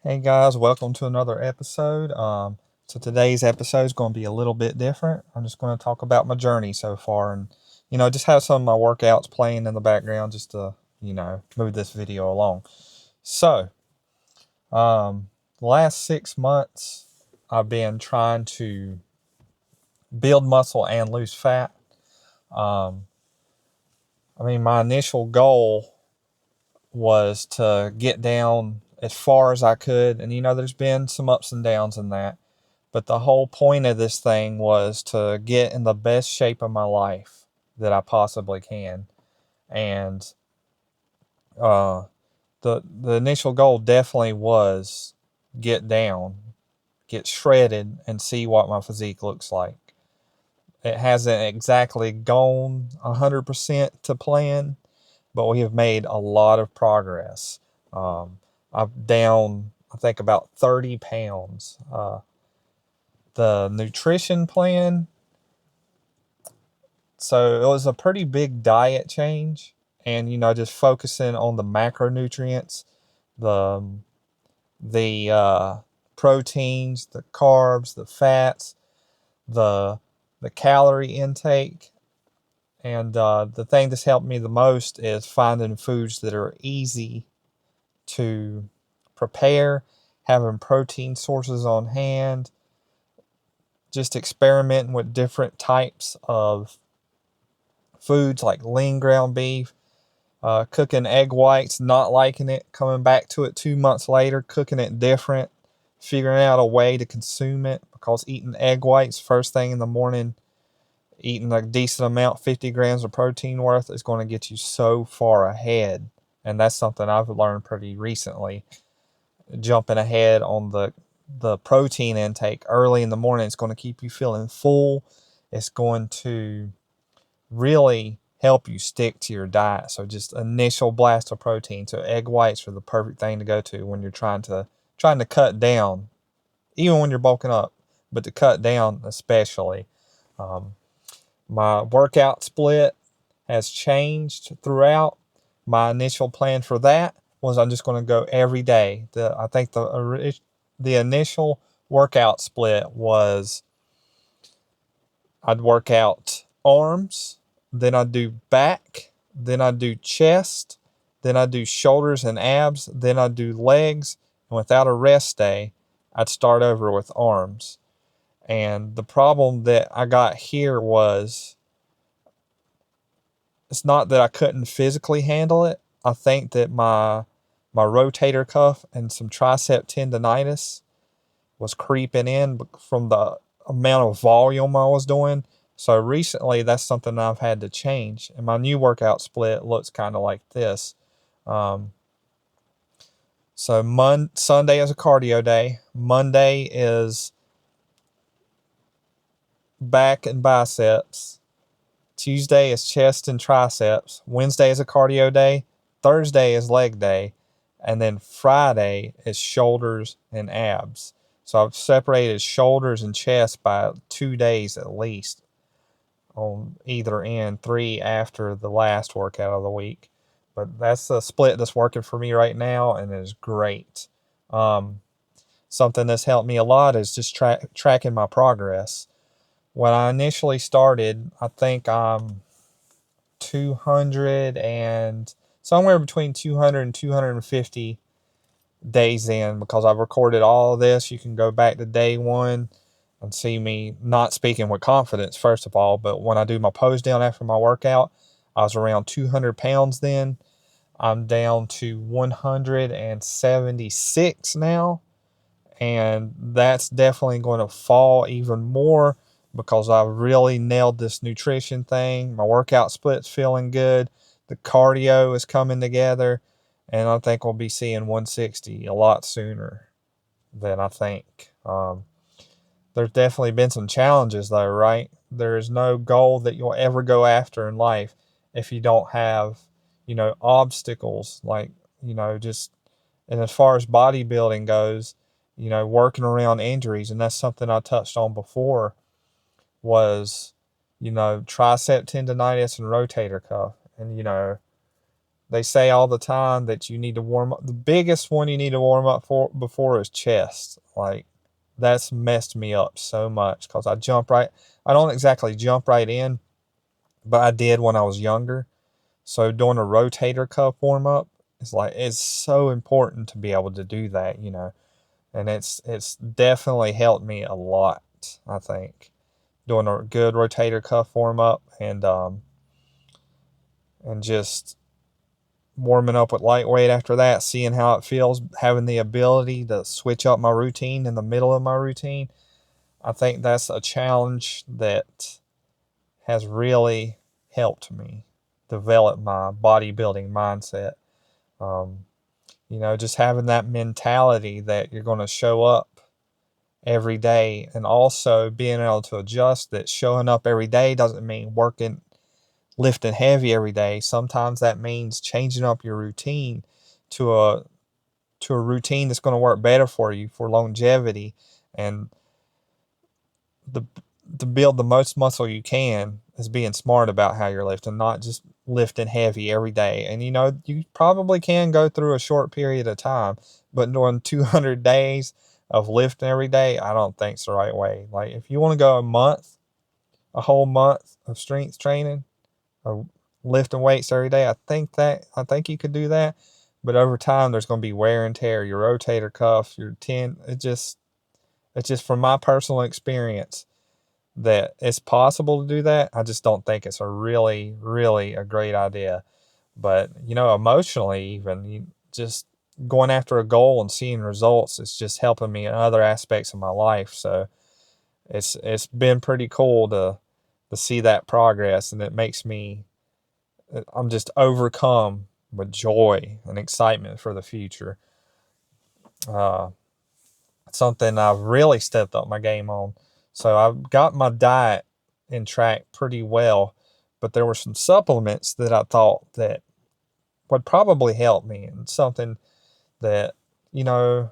Hey guys, welcome to another episode. So today's episode is going to be a little bit different. I'm just going to talk about my journey so far, and just have some of my workouts playing in the background just to move this video along. So, the last 6 months, I've been trying to build muscle and lose fat. Um, my initial goal was to get down as far as I could, and there's been some ups and downs in that. But the whole point of this thing was to get in the best shape of my life that I possibly can. And uh, the initial goal definitely was get down, get shredded, and see what my physique looks like. It hasn't exactly gone 100% to plan, but we have made a lot of progress. I'm down, I think, about 30 pounds. The nutrition plan, so it was a pretty big diet change, and just focusing on the macronutrients, the the proteins, the carbs, the fats, the the calorie intake, and the thing that's helped me the most is finding foods that are easy to prepare, having protein sources on hand, just experimenting with different types of foods like lean ground beef, cooking egg whites, not liking it, coming back to it 2 months later, cooking it different, figuring out a way to consume it, because eating egg whites first thing in the morning, eating a decent amount, 50 grams of protein worth, is going to get you so far ahead. And that's something I've learned pretty recently. Jumping ahead on the protein intake early in the morning is going to keep you feeling full. It's going to really help you stick to your diet. So just initial blast of protein. So egg whites are the perfect thing to go to when you're trying to cut down, even when you're bulking up, but to cut down especially. Um, my workout split has changed throughout. My initial plan for that was I'm just going to go every day. I think the initial workout split was I'd work out arms, then I'd do back, then I'd do chest, then I'd do shoulders and abs, then I'd do legs, and without a rest day, I'd start over with arms. And the problem that I got here was it's not that I couldn't physically handle it. I think that my rotator cuff and some tricep tendonitis was creeping in from the amount of volume I was doing. So recently, that's something I've had to change. And my new workout split looks kind of like this. Um, Sunday is a cardio day. Monday is back and biceps. Tuesday is chest and triceps. Wednesday is a cardio day. Thursday is leg day. And then Friday is shoulders and abs. So I've separated shoulders and chest by 2 days at least on either end, three after the last workout of the week. But that's the split that's working for me right now, and it is great. Um, Something that's helped me a lot is just tracking my progress. When I initially started, I think I'm 200 and somewhere between 200 and 250 days in, because I've recorded all of this. You can go back to day one and see me not speaking with confidence, first of all, but when I do my pose down after my workout, I was around 200 pounds then. I'm down to 176 now, and that's definitely going to fall even more because I really nailed this nutrition thing. My workout split's feeling good. The cardio is coming together, and I think we'll be seeing 160 a lot sooner than I think. There's definitely been some challenges though, right? There is no goal that you'll ever go after in life if you don't have, obstacles like, just, and as far as bodybuilding goes, working around injuries, and that's something I touched on before, was, tricep tendonitis and rotator cuff. And, They say all the time that you need to warm up. The biggest one you need to warm up for before is chest. Like, that's messed me up so much because I don't exactly jump right in, but I did when I was younger. So doing a rotator cuff warm up is like, it's so important to be able to do that, and it's definitely helped me a lot. I think doing a good rotator cuff warm up and just warming up with lightweight after that, seeing how it feels, having the ability to switch up my routine in the middle of my routine. I think that's a challenge that has really helped me develop my bodybuilding mindset. Um, just having that mentality that you're going to show up every day, and also being able to adjust that showing up every day doesn't mean lifting heavy every day. Sometimes that means changing up your routine to a routine that's going to work better for you for longevity and the to build the most muscle you can is being smart about how you're lifting, not just lifting heavy every day. And you probably can go through a short period of time, but doing 200 days of lifting every day, I don't think it's the right way. Like, if you want to go a whole month of strength training or lifting weights every day, I think you could do that. But over time, there's going to be wear and tear. Your rotator cuff, your it's just from my personal experience that it's possible to do that. I just don't think it's a really, really a great idea. But, emotionally, even just going after a goal and seeing results, it's just helping me in other aspects of my life. So it's been pretty cool to see that progress, and I'm just overcome with joy and excitement for the future. Uh, Something I've really stepped up my game on. So I've got my diet in track pretty well, but there were some supplements that I thought that would probably help me, and something that, you know,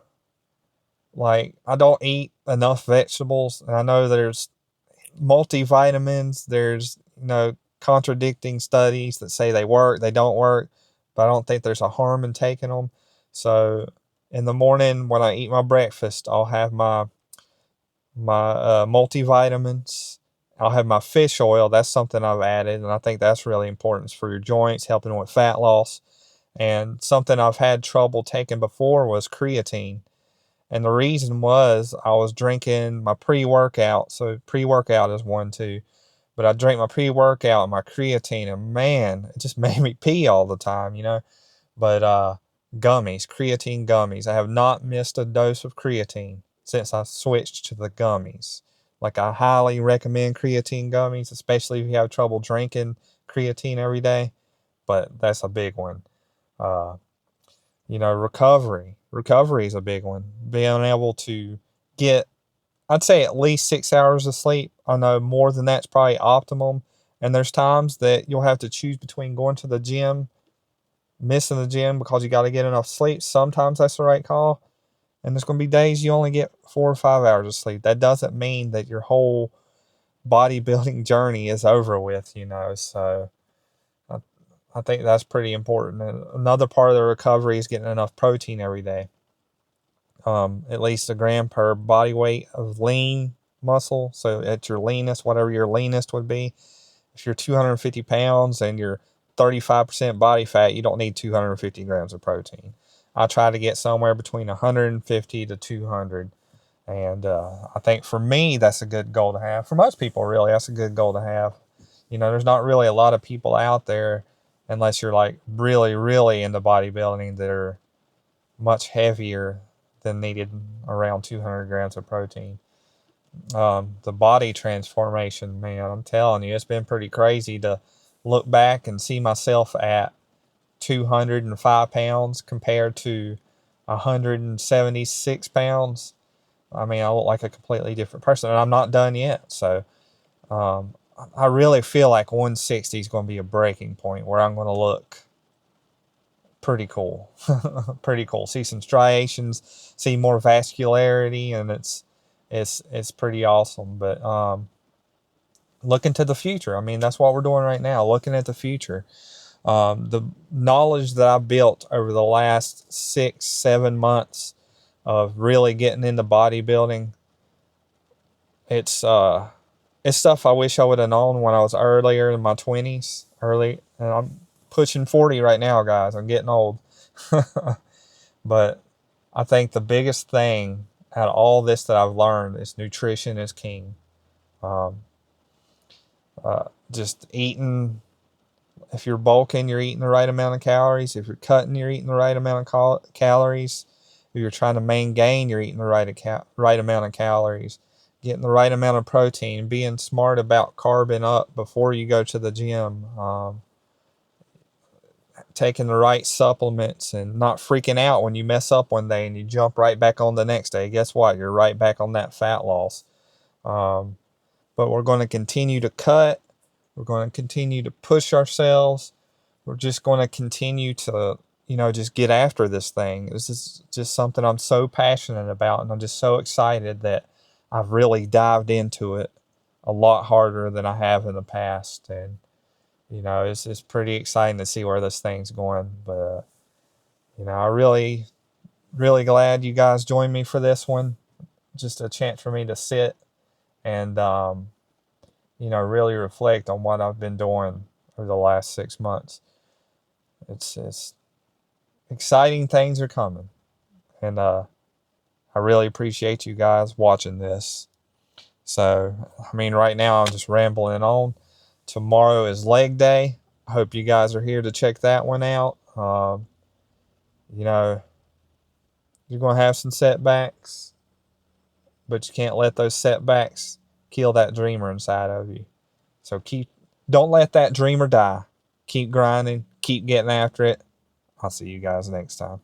like, I don't eat enough vegetables, and I know there's multivitamins, there's, contradicting studies that say they work, they don't work, but I don't think there's a harm in taking them. So in the morning when I eat my breakfast, I'll have my multivitamins. I'll have my fish oil. That's something I've added, and I think that's really important for your joints, helping with fat loss. And something I've had trouble taking before was creatine. And the reason was I was drinking my pre-workout. So pre-workout is one too. But I drank my pre-workout and my creatine, and man, it just made me pee all the time. But gummies, creatine gummies. I have not missed a dose of creatine since I switched to the gummies. Like, I highly recommend creatine gummies, especially if you have trouble drinking creatine every day. But that's a big one. Uh, recovery. Recovery is a big one. Being able to get, I'd say, at least 6 hours of sleep. I know more than that's probably optimum. And there's times that you'll have to choose between going to the gym, missing the gym because you got to get enough sleep. Sometimes that's the right call. And there's going to be days you only get 4 or 5 hours of sleep. That doesn't mean that your whole bodybuilding journey is over with. So I think that's pretty important. And another part of the recovery is getting enough protein every day. At least a gram per body weight of lean muscle. So at your leanest, whatever your leanest would be, if you're 250 pounds and you're 35% body fat, you don't need 250 grams of protein. I try to get somewhere between 150 to 200. And I think for me, that's a good goal to have. For most people, really, that's a good goal to have. There's not really a lot of people out there, unless you're like really, really into bodybuilding, that are much heavier than needed around 200 grams of protein. The body transformation, man, I'm telling you, it's been pretty crazy to look back and see myself at 205 pounds compared to 176 pounds. I mean, I look like a completely different person, and I'm not done yet. So I really feel like 160 is going to be a breaking point where I'm going to look pretty cool. Pretty cool. See some striations, see more vascularity, and it's pretty awesome. But looking to the future. I mean, that's what we're doing right now, looking at the future. The knowledge that I built over the last 6-7 months of really getting into bodybuilding, it's stuff I wish I would have known when I was earlier in my 20s. And I'm pushing 40 right now, guys. I'm getting old. But I think the biggest thing out of all this that I've learned is nutrition is king. Um, just eating, if you're bulking, you're eating the right amount of calories. If you're cutting, you're eating the right amount of calories. If you're trying to maintain, you're eating the right amount of calories. Getting the right amount of protein. Being smart about carbing up before you go to the gym. Taking the right supplements and not freaking out when you mess up one day and you jump right back on the next day. Guess what? You're right back on that fat loss. But we're going to continue to cut. We're going to continue to push ourselves. We're just going to continue to, just get after this thing. This is just something I'm so passionate about, and I'm just so excited that I've really dived into it a lot harder than I have in the past. And, it's pretty exciting to see where this thing's going. But, I really, really glad you guys joined me for this one. Just a chance for me to sit and, really reflect on what I've been doing over the last 6 months. It's exciting things are coming. And I really appreciate you guys watching this. So, right now I'm just rambling on. Tomorrow is leg day. I hope you guys are here to check that one out. You're going to have some setbacks, but you can't let those setbacks kill that dreamer inside of you. So don't let that dreamer die. Keep grinding, keep getting after it. I'll see you guys next time.